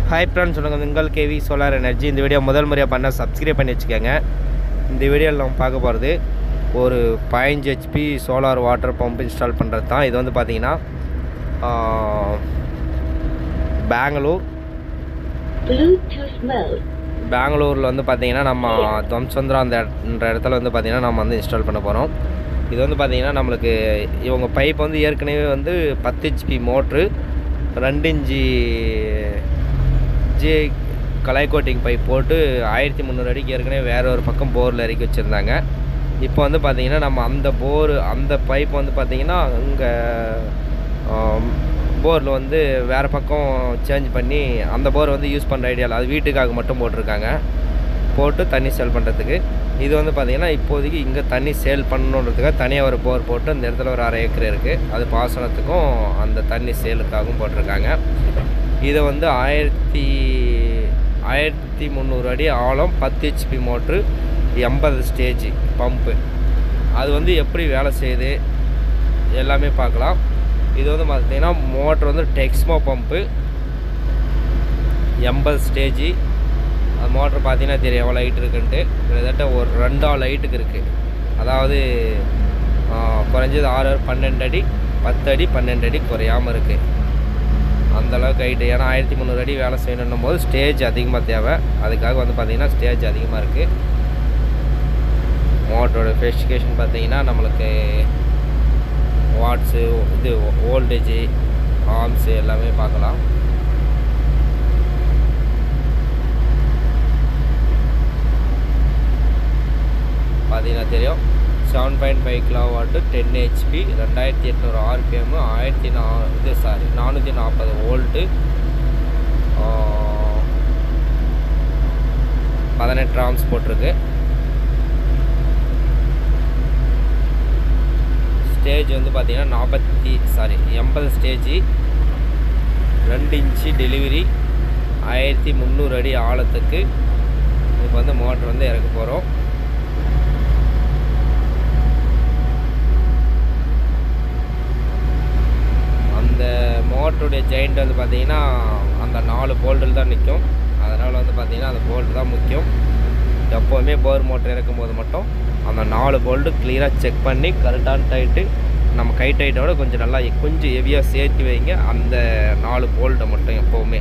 Hi friends, சொல்லுங்கள் உங்கள் KV solar energy. இந்த வீடியோ முதல் முறையாக பண்ண சப்ஸ்கிரைப் பண்ணி வச்சுக்கோங்க. இந்த வீடியோவில் நம்ம பார்க்க போகிறது ஒரு 15 HP solar water pump install பண்ணுறது தான். இது வந்து பார்த்திங்கன்னா பெங்களூரில் வந்து பார்த்திங்கன்னா நம்ம துவம்சந்திரா அந்த இடத்துல வந்து பார்த்திங்கன்னா நம்ம வந்து இன்ஸ்டால் பண்ண போகிறோம். இது வந்து பார்த்திங்கன்னா நம்மளுக்கு இவங்க பைப் வந்து ஏற்கனவே வந்து 10 HP மோட்ரு 2 இன்ச்சு கலாய் கோட்டிங் பைப் போட்டு 1300 அடிக்கு ஏற்கனவே வேறு ஒரு பக்கம் போரில் இறக்கி வச்சுருந்தாங்க. இப்போ வந்து பார்த்திங்கன்னா நம்ம அந்த பைப் வந்து பார்த்திங்கன்னா இங்கே போரில் வந்து வேறு பக்கம் சேஞ்ச் பண்ணி அந்த போர் வந்து யூஸ் பண்ணுற ஐடியாவில் அது வீட்டுக்காக மட்டும் போட்டிருக்காங்க, போட்டு தண்ணி சேல் பண்ணுறதுக்கு. இது வந்து பார்த்திங்கன்னா இப்போதைக்கு இங்கே தண்ணி சேல் பண்ணணுன்றதுக்காக தனியாக ஒரு போர் போட்டு அந்த இடத்துல ஒரு 1/2 ஏக்கர் இருக்குது, அது பாசனத்துக்கும் அந்த தண்ணி சேலுக்காகவும் போட்டிருக்காங்க. இதை வந்து 1300 அடி ஆழம், 10 HP மோட்ரு, 80 ஸ்டேஜ் பம்பு. அது வந்து எப்படி வேலை செய்யுது எல்லாமே பார்க்கலாம். இது வந்து பார்த்திங்கன்னா மோட்ரு வந்து டெக்ஸ்மோ பம்பு, 80 ஸ்டேஜ். அது மோட்ரு பார்த்திங்கன்னா தெரியும் எவ்வளோ லைட் இருக்குன்ட்டு. கிட்டத்தட்ட ஒரு 2 லைட்டுக்கு இருக்குது. அதாவது குறைஞ்சது 6 12 அடி, 10 அடி 12 அடி குறையாமல் இருக்குது. அந்தளவுக்கு ஹைட்டு. ஏன்னா 1300 அடி வேலை செய்யணும் போது ஸ்டேஜ் அதிகமாக தேவை. அதுக்காக வந்து பார்த்திங்கன்னா ஸ்டேஜ் அதிகமாக இருக்குது. மோட்டரோட ஸ்பெசிஃபிகேஷன் பார்த்திங்கன்னா நம்மளுக்கு வாட்ஸு, இது வோல்டேஜு, ஆர்ம்ஸு எல்லாமே பார்க்கலாம். பார்த்திங்கன்னா தெரியும். 7.5 kW, 10 HP, 2800 RPM, 440 volt, 18 arms போட்டிருக்கு. ஸ்டேஜ் வந்து பார்த்திங்கன்னா 80 ஸ்டேஜ், 2 இன்ச்சு டெலிவரி, 1300 அடி ஆழத்துக்கு இப்போ வந்து மோட்டர் வந்து இறக்க போகிறோம். அந்த மோட்டருடைய ஜெயிண்ட் வந்து பார்த்திங்கன்னா அந்த 4 போல்ட்டில் தான் நிற்கும். அதனால் வந்து பார்த்திங்கன்னா அந்த போல்ட்டு தான் முக்கியம். எப்போவுமே போர் மோட்டர் இறக்கும் போது மட்டும் அந்த 4 போல்ட்டு கிளியராக செக் பண்ணி கரெக்டான டைட்டு, நம்ம கை டைட்டோட கொஞ்சம் ஹெவியாக சேர்த்து வைங்க. அந்த 4 போல்ட்டை மட்டும் எப்போவுமே.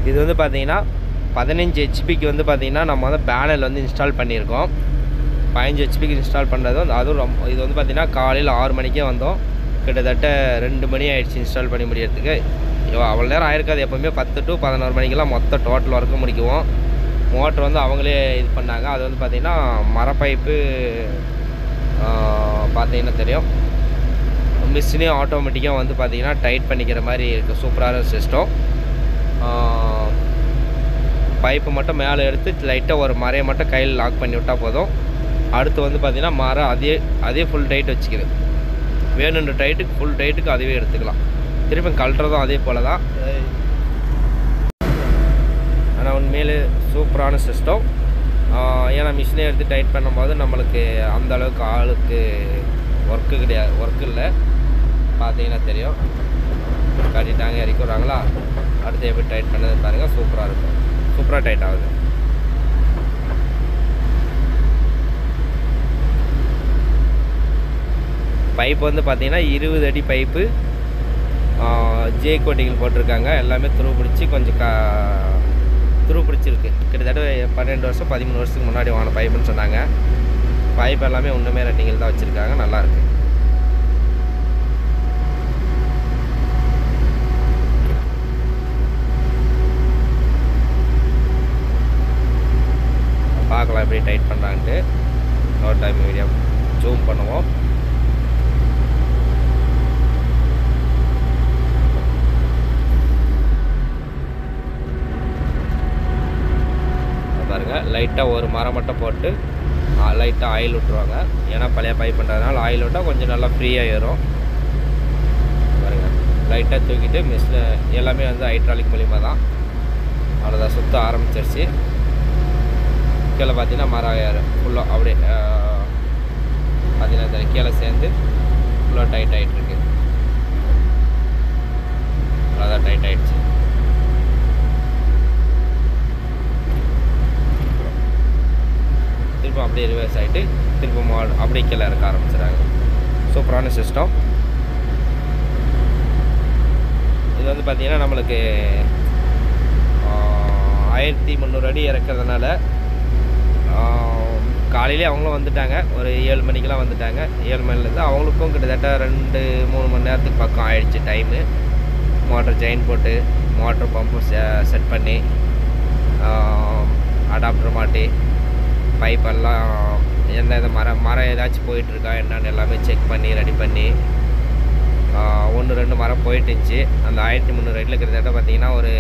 இது வந்து பார்த்திங்கன்னா 15 HPக்கு வந்து பார்த்திங்கன்னா நம்ம வந்து பேனல் வந்து இன்ஸ்டால் பண்ணியிருக்கோம். 15 HPக்கு இன்ஸ்டால் பண்ணுறது வந்து அதுவும் இது வந்து பார்த்திங்கன்னா காலையில் 6 மணிக்கே வந்தோம். கிட்டத்தட்ட 2 மணி ஆகிடுச்சு இன்ஸ்டால் பண்ணி முடியறதுக்கு. அவ்வளோ நேரம் ஆயிருக்காது. எப்போவுமே 10 to 11 மணிக்கெல்லாம் மொத்தம் டோட்டல் ஒர்க்கு முடிக்குவோம். மோட்ரு வந்து அவங்களே இது பண்ணாங்க. அது வந்து பார்த்திங்கன்னா மரப்பைப்பு பார்த்திங்கன்னா தெரியும். மிஷினே ஆட்டோமேட்டிக்காக வந்து பார்த்திங்கன்னா டைட் பண்ணிக்கிற மாதிரி இருக்குது. சூப்பரான சிஸ்டம். பைப்பு மட்டும் மேலே எடுத்து லைட்டாக ஒரு மரையை மட்டும் கையில் லாக் பண்ணி விட்டால் போதும். அடுத்து வந்து பார்த்திங்கன்னா மரம் அதே ஃபுல் டைட் வச்சுக்குது. வேணுன்ற டைட்டுக்கு ஃபுல் டைட்டுக்கு அதுவே எடுத்துக்கலாம். திருப்பி கழட்டுறதும் அதே போல் தான். ஆனால் உண்மையிலே சூப்பரான சிஸ்டம். ஏன்னா மிஷினே எடுத்து டைட் பண்ணும்போது நம்மளுக்கு அந்தளவுக்கு ஆளுக்கு ஒர்க்கு இல்லை. பார்த்தீங்கன்னா தெரியும். கட்டிட்டாங்க, இறக்கி விட்றாங்களா. அடுத்து எப்படி டைட் பண்ணது பாருங்கள். சூப்பராக இருக்கும். சூப்பராக டைட் ஆகுது. பைப் வந்து பார்த்திங்கன்னா 20 அடி பைப்பு, ஜே கோட்டிகள் போட்டிருக்காங்க. எல்லாமே துருப்பிடிச்சி கொஞ்சம் துருப்பிடிச்சிருக்கு. கிட்டத்தட்ட 12 வருஷம் 13 வருஷத்துக்கு முன்னாடி வாங்கின பைப்புன்னு சொன்னாங்க. பைப் எல்லாமே ஒன்றுமே ரன்னிங்கில் தான் வச்சுருக்காங்க. நல்லாயிருக்கு. பார்க்கலாம் எப்படி டைட் பண்ணுறான்ட்டு. இன்னொரு டைம் வீடியோ ஜூம் பண்ணுவோம். பாருங்கள், லைட்டாக ஒரு மரம் மட்டும் போட்டு லைட்டாக ஆயில் விட்டுருவாங்க. ஏன்னா பழைய பைப் பண்ணுறதுனால ஆயில் விட்டால் கொஞ்சம் நல்லா ஃப்ரீயாக ஏறும். பாருங்கள், லைட்டாக தூக்கிட்டு மிஷின் எல்லாமே வந்து ஹைட்ராலிக் மூலிமா தான். அவ்வளோதான், சுற்ற ஆரம்பிச்சிருச்சு. கீழே பார்த்தீங்கன்னா மரம் ஏறும் ஃபுல்லாக அப்படியே பார்த்தீங்கன்னா கீழே சேர்ந்து ஃபுல்லாக டைட் ஆகிட்டுருக்கு. அதான் டைட் ஆகிட்டு அப்படியே ரிவர்ஸ் ஆகிட்டு திரும்ப அப்படியே கீழே இருக்க ஆரம்பிச்சிடுறாங்க. சூப்பரான சிஸ்டம். இது வந்து பார்த்திங்கன்னா நம்மளுக்கு 1300 அடி இறக்கிறதுனால காலையிலே அவங்களும் வந்துட்டாங்க. ஒரு 7 மணிக்கெலாம் வந்துட்டாங்க. 7 மணிலேருந்து அவங்களுக்கும் கிட்டத்தட்ட 2-3 மணி நேரத்துக்கு பக்கம் ஆயிடுச்சு டைமு. மோட்டர் ஜெயின் போட்டு மோட்டர் பம்பு செட் பண்ணி அடாப்டர் மாட்டி பைப்பெல்லாம் எந்த மரம் ஏதாச்சும் போயிட்டுருக்கா என்னன்னு எல்லாமே செக் பண்ணி ரெடி பண்ணி 1-2 மரம் போயிட்டுருந்துச்சு. அந்த 1300 அடியில் கிட்டத்தட்ட பார்த்திங்கன்னா ஒரு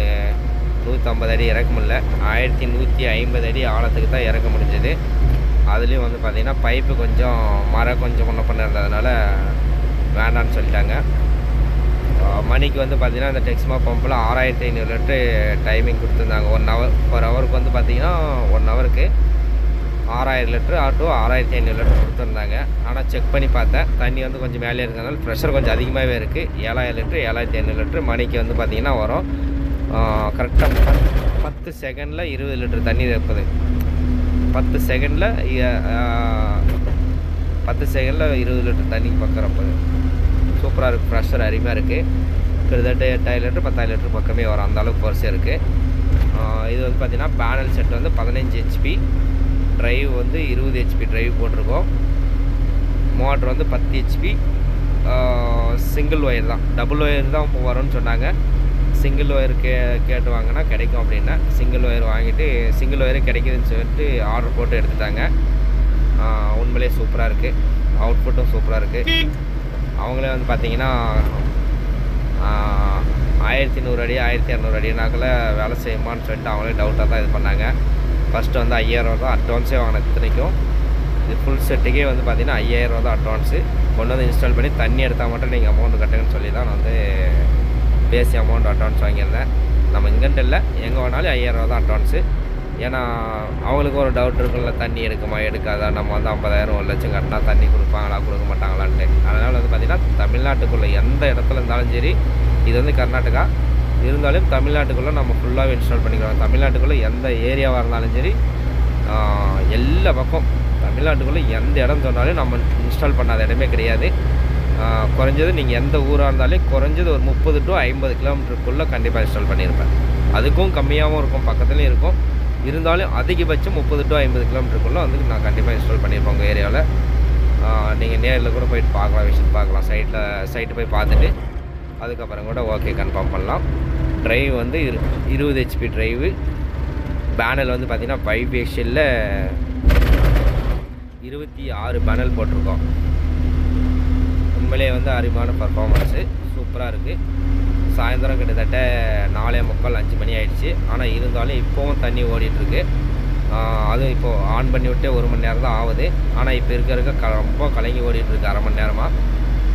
150 அடி இறக்க முடியல. 1150 அடி ஆழத்துக்கு தான் இறக்க முடிஞ்சது. அதுலேயும் வந்து பார்த்திங்கன்னா பைப்பு கொஞ்சம் மரம் கொஞ்சம் முன்ன பண்ண இருந்ததுனால வேண்டான்னு சொல்லிட்டாங்க. மணிக்கு வந்து பார்த்திங்கன்னா இந்த டெக்ஸ்மா பம்பில் 6500 லிட்டரு டைமிங் கொடுத்துருந்தாங்க. 1 ஹவருக்கு வந்து பார்த்திங்கன்னா 1 ஹவருக்கு 6000 லிட்டரு டு 6500 லிட்டர் கொடுத்துருந்தாங்க. ஆனால் செக் பண்ணி பார்த்தேன், தண்ணி வந்து கொஞ்சம் மேலே இருக்கிறதுனால ப்ரெஷர் கொஞ்சம் அதிகமாகவே இருக்குது. 7000 லிட்டரு 7500 லிட்டரு மணிக்கு வந்து பார்த்திங்கன்னா வரும். கரெக்டாக 10 செகண்டில் 20 லிட்டர் தண்ணி இருப்பது. 10 செகண்டில் 20 லிட்டர் தண்ணி பக்கம் இருப்பது. சூப்பராக இருக்குது. ப்ரெஷர் அருமையாக இருக்குது. கிட்டத்தட்ட 8000 லிட்டர் 10,000 லிட்டர் பக்கமே வரும். அந்தளவுக்கு வரிசையாக இருக்குது. இது வந்து பார்த்திங்கன்னா பேனல் செட் வந்து 15 HP, ட்ரைவ் வந்து 20 HP ட்ரைவ் போட்டிருக்கோம். மோட்ரு வந்து 10 HP. சிங்கிள் ஒயர் தான், டபுள் ஒயர் தான் இப்போ வரும்னு சொன்னாங்க. சிங்கிள் ஒயர் கேட்டு வாங்கினா கிடைக்கும் அப்படின்னா சிங்கிள் ஒயர் வாங்கிட்டு சிங்கிள் ஒயரு கிடைக்குதுன்னு சொல்லிட்டு ஆர்டர் போட்டு எடுத்துட்டாங்க. உண்மையிலே சூப்பராக இருக்குது. அவுட்புட்டும் சூப்பராக இருக்குது. அவங்களே வந்து பார்த்திங்கன்னா 1100 அடி 1200 அடினாக்கில் வேலை செய்யுமான்னு சொல்லிட்டு அவங்களே டவுட்டாக தான் இது பண்ணாங்க. ஃபஸ்ட்டு வந்து 5000 தான் அட்வான்ஸே வாங்கின இத்தனைக்கும். இது ஃபுல் செட்டுக்கே வந்து பார்த்திங்கன்னா 5000 தான் அட்வான்ஸு. கொண்டு வந்து இன்ஸ்டால் பண்ணி தண்ணி எடுத்தால் மட்டும் நீங்கள் அமௌண்ட் கட்டுங்கன்னு சொல்லி தான் நான் வந்து பேசி அமௌண்ட் அட்வான்ஸ் வாங்கியிருந்தேன். நம்ம இங்கேன்ட்டு இல்லை, எங்கே வேணாலும் 5000 தான் அட்வான்ஸு. ஏன்னா அவங்களுக்கு ஒரு டவுட் இருக்குல்ல, தண்ணி எடுக்குமா எடுக்காதா, நம்ம வந்து 50,000 1 லட்சம் கட்டினா தண்ணி கொடுப்பாங்களா கொடுக்க மாட்டாங்களான்ட்டு. அதனால் வந்து பார்த்திங்கன்னா தமிழ்நாட்டுக்குள்ளே எந்த இடத்துல இருந்தாலும் சரி, இது வந்து கர்நாடகா இருந்தாலும் தமிழ்நாட்டுக்குள்ளே நம்ம ஃபுல்லாகவே இன்ஸ்டால் பண்ணிக்கிறோம். தமிழ்நாட்டுக்குள்ளே எந்த ஏரியாவாக இருந்தாலும் சரி, எல்லா பக்கம் தமிழ்நாட்டுக்குள்ளே எந்த இடம் சொன்னாலும் நம்ம இன்ஸ்டால் பண்ணாத இடமே கிடையாது. குறைஞ்சது நீங்கள் எந்த ஊராக இருந்தாலும் குறைஞ்சது ஒரு 30 to 50 கிலோமீட்டருக்குள்ளே கண்டிப்பாக இன்ஸ்டால் பண்ணியிருப்பேன். அதுக்கும் கம்மியாகவும் இருக்கும், பக்கத்துலேயும் இருக்கும். இருந்தாலும் அதிகபட்சம் 30 to 50 கிலோமீட்டருக்குள்ளே வந்து நான் கண்டிப்பாக இன்ஸ்டால் பண்ணியிருப்பேன் உங்கள் ஏரியாவில். நீங்கள் நேரில் கூட போயிட்டு பார்க்கலாம், விசிட் பார்க்கலாம். சைட்டு போய் பார்த்துட்டு அதுக்கப்புறம் கூட ஓகே கன்ஃபார்ம் பண்ணலாம். ட்ரைவ் வந்து 20 HP ட்ரைவு. பேனல் வந்து பார்த்திங்கன்னா 5 ACL 26 பேனல் போட்டிருக்கோம். உண்மையிலே வந்து அருமையான பர்ஃபார்மன்ஸு சூப்பராக இருக்குது. சாயந்தரம் கிட்டத்தட்ட 4:45 5 மணி ஆகிடுச்சு. ஆனால் இருந்தாலும் இப்போவும் தண்ணி ஓடிட்டுருக்கு. அதுவும் இப்போது ஆன் பண்ணி விட்டே 1 மணி நேரம் தான் ஆகுது. ஆனால் இப்போ இருக்க ரொம்ப கலங்கி ஓடிட்டுருக்கு. அரை மணி நேரமாக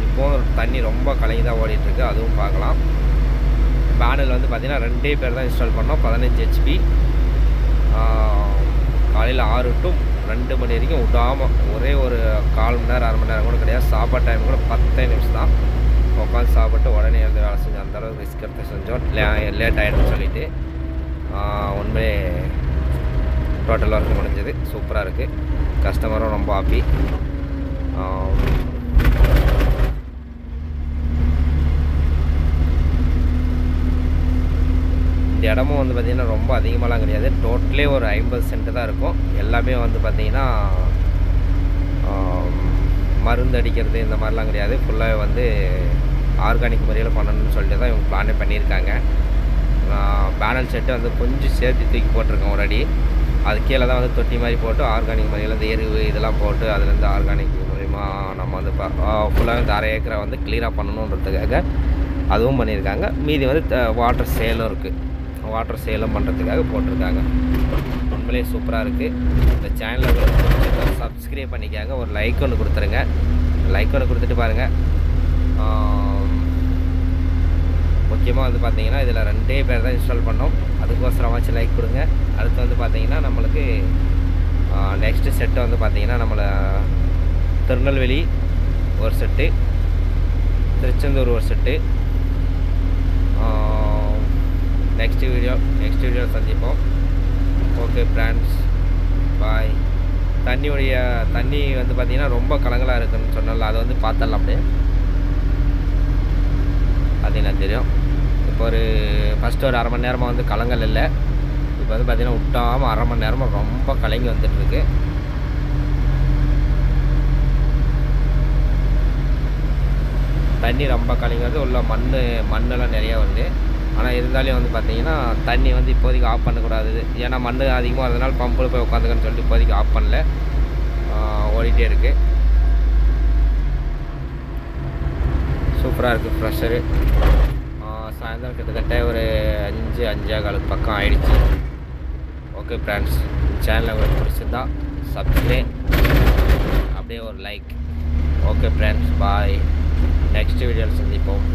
இப்போவும் தண்ணி ரொம்ப கலங்கி தான் ஓடிட்டுருக்கு. அதுவும் பார்க்கலாம். பேனல் வந்து பார்த்திங்கன்னா 2 பேர் தான் இன்ஸ்டால் பண்ணோம். 15 HP. காலையில் 6 to 2 மணி வரைக்கும் விடாமல் ஒரே ஒரு 1/4 மணி நேரம் 1/2 மணி நேரம் கூட கிடையாது. சாப்பாடு டைம் கூட 10 நிமிஷம் தான். உட்காந்து சாப்பிட்டு உடனே வந்து வேலை செஞ்சோம். அந்தளவுக்கு ரிஸ்க் எடுத்து செஞ்சோம். லேட் ஆகிடுன்னு சொல்லிவிட்டு உண்மையே டோட்டல் ஒர்க் முடிஞ்சது. சூப்பராக இருக்குது. கஸ்டமரும் ரொம்ப ஹாப்பி. இந்த இடமும் வந்து பார்த்திங்கன்னா ரொம்ப அதிகமாகலாம் கிடையாது. டோட்டலே ஒரு 50 சென்ட் தான் இருக்கும். எல்லாமே வந்து பார்த்திங்கன்னா மருந்து அடிக்கிறது இந்த மாதிரிலாம் கிடையாது. ஃபுல்லாகவே வந்து ஆர்கானிக் முறையில் பண்ணணும்னு சொல்லிட்டு தான் இவங்க பிளானே பண்ணியிருக்காங்க. பேனல் செட்டு வந்து கொஞ்சம் சேர்த்து தூக்கி போட்டிருக்கோம் ஒரு அடி. அது கீழே தான் வந்து தொட்டி மாதிரி போட்டு ஆர்கானிக் முறையில் இந்த எருவு இதெல்லாம் போட்டு அதுலேருந்து ஆர்கானிக் மூலிமா நம்ம வந்து ஃபுல்லாக இந்த 1/2 ஏக்கரை வந்து க்ளீனாக பண்ணணுன்றதுக்காக அதுவும் பண்ணியிருக்காங்க. மீதி வந்து வாட்டர் சேலும் இருக்குது. வாட்டர் சேலும் பண்ணுறதுக்காக போட்டிருக்காங்க. உண்மையிலே சூப்பராக இருக்குது. இந்த சேனலை சப்ஸ்கிரைப் பண்ணிக்காங்க. ஒரு லைக் ஒன்று கொடுத்துருங்க. லைக் ஒன்று கொடுத்துட்டு பாருங்கள். முக்கியமாக வந்து பார்த்திங்கன்னா இதில் 2 பேர் தான் இன்ஸ்டால் பண்ணோம். அதுக்கோசரமாச்சும் லைக் கொடுங்க. அடுத்து வந்து பார்த்திங்கன்னா நம்மளுக்கு நெக்ஸ்ட்டு செட்டு வந்து பார்த்திங்கன்னா நம்மளை திருநெல்வேலி ஒரு செட்டு, திருச்செந்தூர் ஒரு செட்டு. நெக்ஸ்ட் வீடியோ சந்திப்போம். ஓகே ஃப்ரெண்ட்ஸ், பாய். தண்ணி வந்து பார்த்திங்கன்னா ரொம்ப கலங்கலாக இருக்குதுன்னு சொன்னால அதை வந்து பார்த்துடலாம் அப்படியே பார்த்தீங்கன்னா தெரியும். இப்போ ஒரு ஃபஸ்ட்டு ஒரு 1/2 மணி நேரமாக வந்து கலங்கல் இல்லை. இப்போ வந்து பார்த்திங்கன்னா விட்டாமல் 1/2 மணி நேரமாக ரொம்ப கலங்கி வந்துட்டுருக்கு. தண்ணி ரொம்ப கலங்கிறது உள்ள மண்ணெல்லாம் நிறையா வருது. ஆனால் இருந்தாலும் வந்து பார்த்திங்கன்னா தண்ணி வந்து இப்போதைக்கு ஆஃப் பண்ணக்கூடாது. ஏன்னா மண் அதிகமாக வரதுனால பம்பில் போய் உட்காந்துக்கன்னு சொல்லிட்டு இப்போதைக்கு ஆஃப் பண்ணல, ஓடிட்டே இருக்குது. சூப்பராக இருக்குது ப்ரெஷரு. சாயந்தரம் கிட்டத்தட்ட ஒரு 5-5:15 பக்கம் ஆகிடுச்சு. ஓகே ஃப்ரெண்ட்ஸ், சேனலை உங்களுக்கு பிடிச்சிருந்தா சப்ஸ்கிரைப், அப்படியே ஒரு லைக். ஓகே ஃப்ரெண்ட்ஸ், பாய். நெக்ஸ்ட் வீடியோவில் சந்திப்போம்.